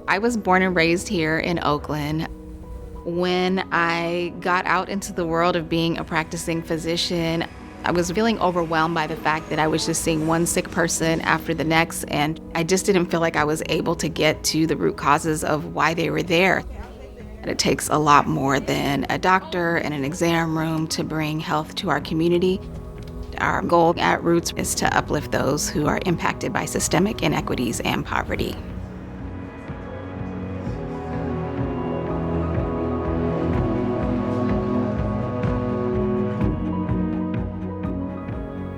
I was born and raised here in Oakland. When I got out into the world of being a practicing physician, I was feeling overwhelmed by the fact that I was just seeing one sick person after the next, and I just didn't feel like I was able to get to the root causes of why they were there. And it takes a lot more than a doctor and an exam room to bring health to our community. Our goal at Roots is to uplift those who are impacted by systemic inequities and poverty.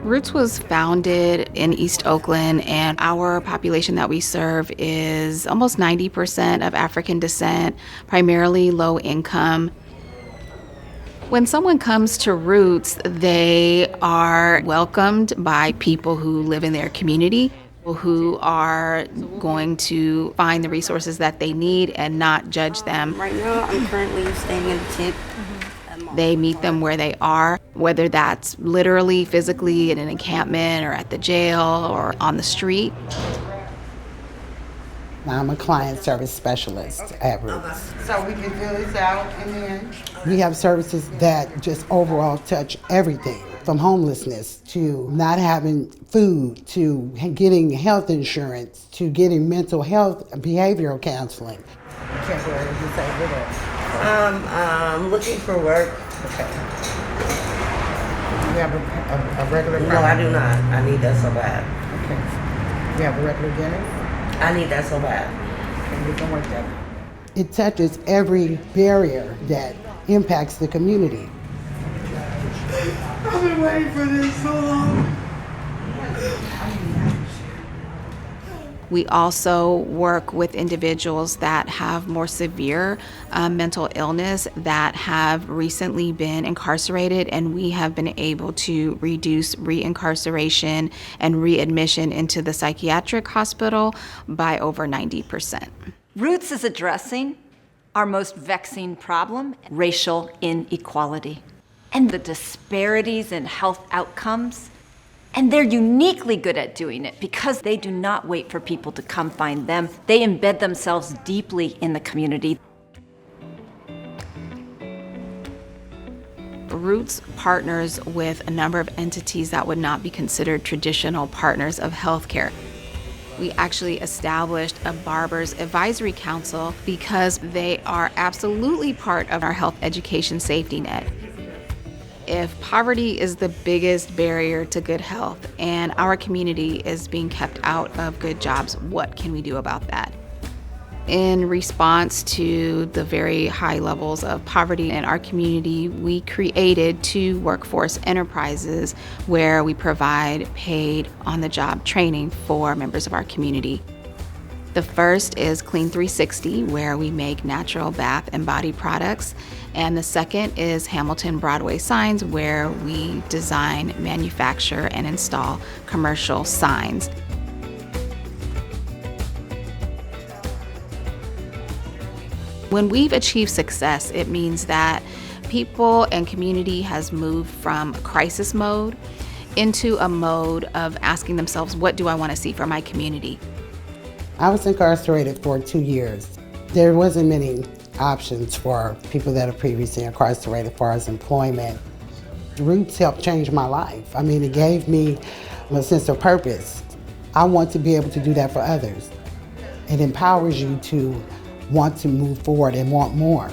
Roots was founded in East Oakland, and our population that we serve is almost 90% of African descent, primarily low income. When someone comes to Roots, they are welcomed by people who live in their community, who are going to find the resources that they need and not judge them. Right now, I'm currently staying in a tent. They meet them where they are, whether that's literally, physically in an encampment or at the jail or on the street. I'm a client service specialist at Roots. So we can fill this out and then? We have services that just overall touch everything, from homelessness to not having food, to getting health insurance, to getting mental health and behavioral counseling. Temporary disabled. I'm looking for work. Okay. You have a regular? No, I do not. I need that so bad. Okay. You have a regular dinner? I need that so bad. And we can work that. It touches every barrier that impacts the community. I've been waiting for this so long. We also work with individuals that have more severe mental illness that have recently been incarcerated, and we have been able to reduce reincarceration and readmission into the psychiatric hospital by over 90%. Roots is addressing our most vexing problem, racial inequality, and the disparities in health outcomes. And they're uniquely good at doing it because they do not wait for people to come find them. They embed themselves deeply in the community. Roots partners with a number of entities that would not be considered traditional partners of healthcare. We actually established a Barber's Advisory Council because they are absolutely part of our health education safety net. If poverty is the biggest barrier to good health and our community is being kept out of good jobs, what can we do about that? In response to the very high levels of poverty in our community, we created 2 workforce enterprises where we provide paid on-the-job training for members of our community. The first is Clean 360, where we make natural bath and body products. And the second is Hamilton Broadway Signs, where we design, manufacture, and install commercial signs. When we've achieved success, it means that people and community has moved from crisis mode into a mode of asking themselves, what do I want to see for my community? I was incarcerated for 2 years. There wasn't many options for people that are previously incarcerated as far as employment. Roots helped change my life. I mean, it gave me a sense of purpose. I want to be able to do that for others. It empowers you to want to move forward and want more.